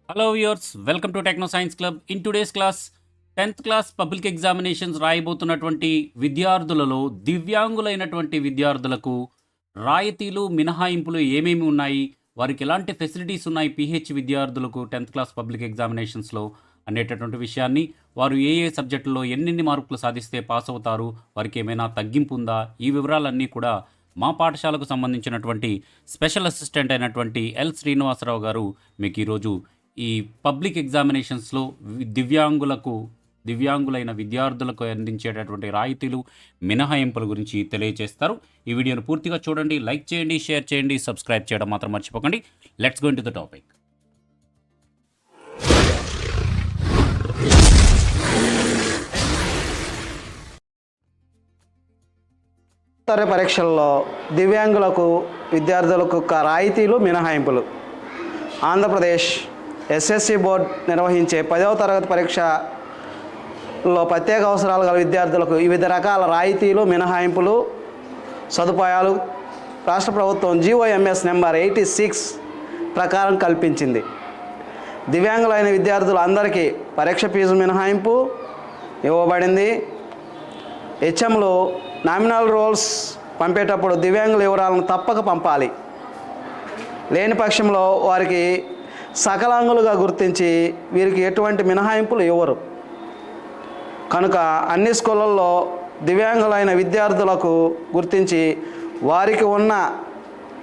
Hello viewers, welcome to Techno Science Club. In today's class, 10th class public examinations రాయబోతున్నటువంటి విద్యార్థులలో దివ్యాంగులైనటువంటి విద్యార్థులకు రాయితీలు మినహాయింపులు ఏమేమి ఉన్నాయి, వారికి ఎలాంటి ఫెసిలిటీస్ ఉన్నాయి పిహెచ్ విద్యార్థులకు 10th క్లాస్ పబ్లిక్ ఎగ్జామినేషన్స్లో అనేటటువంటి విషయాన్ని, వారు ఏ ఏ సబ్జెక్టుల్లో ఎన్నెన్ని మార్కులు సాధిస్తే పాస్ అవుతారు, వారికి ఏమైనా తగ్గింపు ఉందా, ఈ వివరాలన్నీ కూడా మా పాఠశాలకు సంబంధించినటువంటి స్పెషల్ అసిస్టెంట్ అయినటువంటి ఎల్ శ్రీనివాసరావు గారు మీకు ఈరోజు ఈ పబ్లిక్ ఎగ్జామినేషన్స్లో దివ్యాంగులైన విద్యార్థులకు అందించేటటువంటి రాయితీలు మినహాయింపుల గురించి తెలియజేస్తారు. ఈ వీడియోను పూర్తిగా చూడండి, లైక్ చేయండి, షేర్ చేయండి, సబ్స్క్రైబ్ చేయడం మాత్రం మర్చిపోకండి. Let's go into the topic. పరీక్షల్లో దివ్యాంగులకు విద్యార్థులకు రాయితీలు మినహాయింపులు. ఆంధ్రప్రదేశ్ ఎస్ఎస్సి బోర్డు నిర్వహించే 10వ తరగతి పరీక్షలో ప్రత్యేక అవసరాలు గల విద్యార్థులకు వివిధ రకాల రాయితీలు మినహాయింపులు సదుపాయాలు రాష్ట్ర ప్రభుత్వం జీఓఎంఎస్ నెంబర్ 86 ప్రకారం కల్పించింది. దివ్యాంగులైన విద్యార్థులు అందరికీ పరీక్ష ఫీజు మినహాయింపు ఇవ్వబడింది. హెచ్ఎంలు నామినల్ రోల్స్ పంపేటప్పుడు దివ్యాంగుల వివరాలను తప్పక పంపాలి. లేని పక్షంలో వారికి సకలాంగులుగా గుర్తించి వీరికి ఎటువంటి మినహాయింపులు ఇవ్వరు. కనుక అన్ని స్కూళ్ళల్లో దివ్యాంగులైన విద్యార్థులకు గుర్తించి వారికి ఉన్న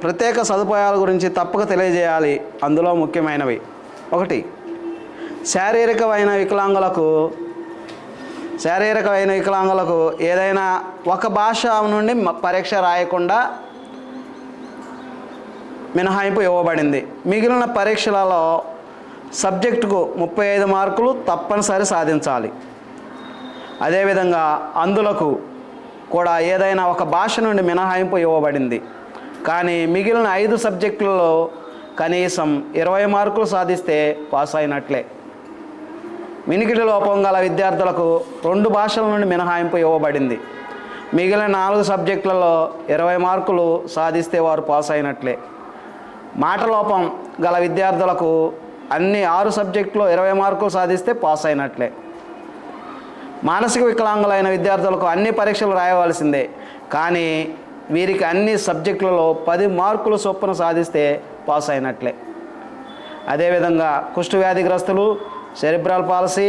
ప్రత్యేక సదుపాయాల గురించి తప్పక తెలియజేయాలి. అందులో ముఖ్యమైనవి: 1, శారీరకమైన వికలాంగులకు ఏదైనా ఒక భాష నుండి పరీక్ష రాయకుండా మినహాయింపు ఇవ్వబడింది. మిగిలిన పరీక్షలలో సబ్జెక్టుకు 35 మార్కులు తప్పనిసరి సాధించాలి. అదేవిధంగా అందులకు కూడా ఏదైనా ఒక భాష నుండి మినహాయింపు ఇవ్వబడింది. కానీ మిగిలిన 5 సబ్జెక్టులలో కనీసం 20 మార్కులు సాధిస్తే పాస్ అయినట్లే. వినికిడి లోపం గల విద్యార్థులకు 2 భాషల నుండి మినహాయింపు ఇవ్వబడింది. మిగిలిన 4 సబ్జెక్టులలో 20 మార్కులు సాధిస్తే వారు పాస్ అయినట్లే. మాట లోపం గల విద్యార్థులకు అన్ని 6 సబ్జెక్టులో 20 మార్కులు సాధిస్తే పాస్ అయినట్లే. మానసిక వికలాంగులైన విద్యార్థులకు అన్ని పరీక్షలు రాయవలసిందే. కానీ వీరికి అన్ని సబ్జెక్టులలో 10 మార్కులు చొప్పున సాధిస్తే పాస్ అయినట్లే. అదేవిధంగా కుష్టు వ్యాధిగ్రస్తులు, సెరిబ్రల్ పాలసీ,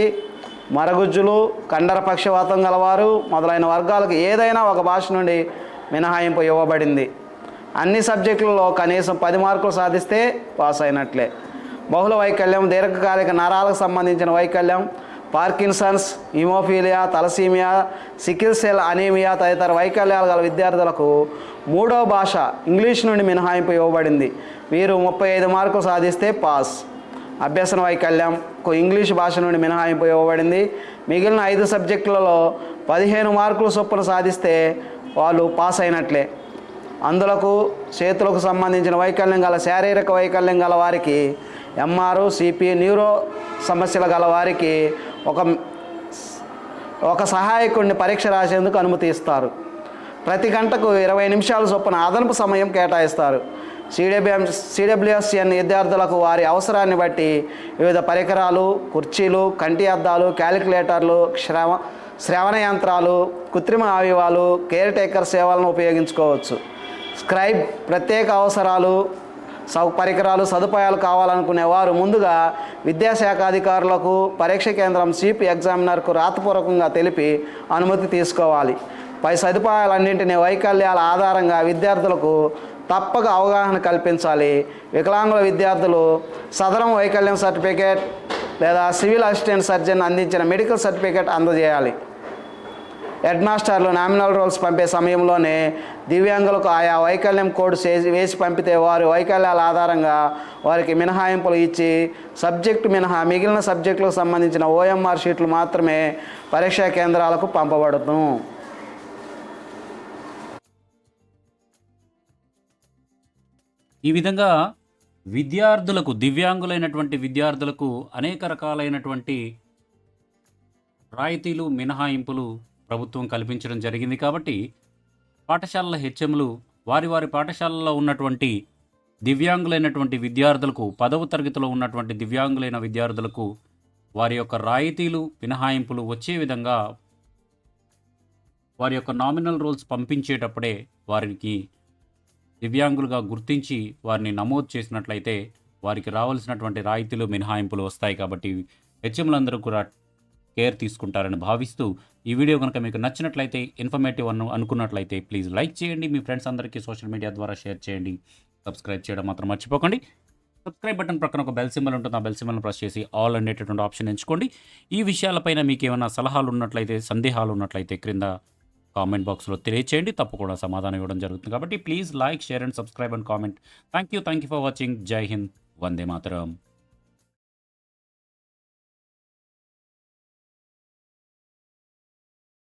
మరగుజ్జులు, కండర పక్షవాతం గలవారు మొదలైన వర్గాలకు ఏదైనా ఒక భాష నుండి మినహాయింపు ఇవ్వబడింది. అన్ని సబ్జెక్టులలో కనీసం 10 మార్కులు సాధిస్తే పాస్ అయినట్లే. బహుళ వైకల్యం, దీర్ఘకాలిక నరాలకు సంబంధించిన వైకల్యం, Parkinson's, haemophilia, thalassaemia, sickle cell anaemia తదితర వైకల్యాలు గల విద్యార్థులకు 3వ భాష ఇంగ్లీష్ నుండి మినహాయింపు ఇవ్వబడింది. వీరు 35 మార్కులు సాధిస్తే పాస్. అభ్యసన వైకల్యం ఇంగ్లీష్ భాష నుండి మినహాయింపు ఇవ్వబడింది. మిగిలిన 5 సబ్జెక్టులలో 15 మార్కులు చొప్పున సాధిస్తే వాళ్ళు పాస్ అయినట్లే. అందులకు చేతులకు సంబంధించిన వైకల్యం గల, శారీరక వైకల్యం గల వారికి ఎంఆర్, సిపి, న్యూరో సమస్యలు గల వారికి ఒక సహాయకుడిని పరీక్ష రాసేందుకు అనుమతి ఇస్తారు. ప్రతి గంటకు 20 నిమిషాల చొప్పున అదనపు సమయం కేటాయిస్తారు. సిడబ్ల్యూఎస్ఎన్ విద్యార్థులకు వారి అవసరాన్ని బట్టి వివిధ పరికరాలు, కుర్చీలు, కంటి అద్దాలు, క్యాలిక్యులేటర్లు, శ్రవణ యంత్రాలు, కృత్రిమ అవయవాలు, కేర్ టేకర్ సేవలను ఉపయోగించుకోవచ్చు. స్క్రైబ్ ప్రత్యేక అవసరాలు, పరికరాలు, సదుపాయాలు కావాలనుకునే వారు ముందుగా విద్యాశాఖ అధికారులకు, పరీక్ష కేంద్రం చీఫ్ ఎగ్జామినర్కు రాతపూర్వకంగా తెలిపి అనుమతి తీసుకోవాలి. పై సదుపాయాలన్నింటినీ వైకల్యాల ఆధారంగా విద్యార్థులకు తప్పక అవగాహన కల్పించాలి. వికలాంగుల విద్యార్థులు సదరం వైకల్యం సర్టిఫికేట్ లేదా సివిల్ అసిస్టెంట్ సర్జన్ అందించిన మెడికల్ సర్టిఫికేట్ అందజేయాలి. హెడ్ మాస్టర్లు నామినల్ రోల్స్ పంపే సమయంలోనే దివ్యాంగులకు ఆయా వైకల్యం కోడ్ వేసి పంపితే వారి వైకల్యాల ఆధారంగా వారికి మినహాయింపులు ఇచ్చి సబ్జెక్టు మినహా మిగిలిన సబ్జెక్టులకు సంబంధించిన ఓఎంఆర్ షీట్లు మాత్రమే పరీక్షా కేంద్రాలకు పంపబడును. ఈ విధంగా దివ్యాంగులైనటువంటి విద్యార్థులకు అనేక రకాలైనటువంటి రాయితీలు మినహాయింపులు ప్రభుత్వం కల్పించడం జరిగింది. కాబట్టి పాఠశాలల హెచ్ఎంలు వారి పాఠశాలలో ఉన్నటువంటి దివ్యాంగులైనటువంటి విద్యార్థులకు 10వ తరగతిలో ఉన్నటువంటి దివ్యాంగులైన విద్యార్థులకు వారి యొక్క రాయితీలు మినహాయింపులు వచ్చే విధంగా వారి యొక్క నామినల్ రోల్స్ పంపించేటప్పుడే వారికి దివ్యాంగులుగా గుర్తించి వారిని నమోదు చేసినట్లయితే వారికి రావాల్సినటువంటి రాయితీలు మినహాయింపులు వస్తాయి. కాబట్టి హెచ్ఎంలందరూ కూడా కేర్ తీసుకుంటారని భావిస్తూ ఈ వీడియో కనుక మీకు నచ్చినట్లయితే ఇన్ఫర్మేటివ్ అనుకున్నట్లయితే ప్లీజ్ లైక్ చేయండి, మీ ఫ్రెండ్స్ అందరికీ సోషల్ మీడియా ద్వారా షేర్ చేయండి, సబ్స్క్రైబ్ చేయడం మాత్రం మర్చిపోకండి. సబ్స్క్రైబ్ బటన్ ప్రక్కన ఒక బెల్ సింబల్ ఉంటుంది, ఆ బెల్ సింబల్ని ప్రెస్ చేసి ఆల్ అనేటటువంటి ఆప్షన్ ఎంచుకోండి. ఈ విషయాలపైన మీకు ఏమైనా సలహాలు ఉన్నట్లయితే, సందేహాలు ఉన్నట్లయితే క్రింద కామెంట్ బాక్స్లో తెలియచేయండి, తప్పకుండా సమాధానం ఇవ్వడం జరుగుతుంది. కాబట్టి please like, share and subscribe and comment. Thank you for watching. జై హింద్, వందే మాతరం.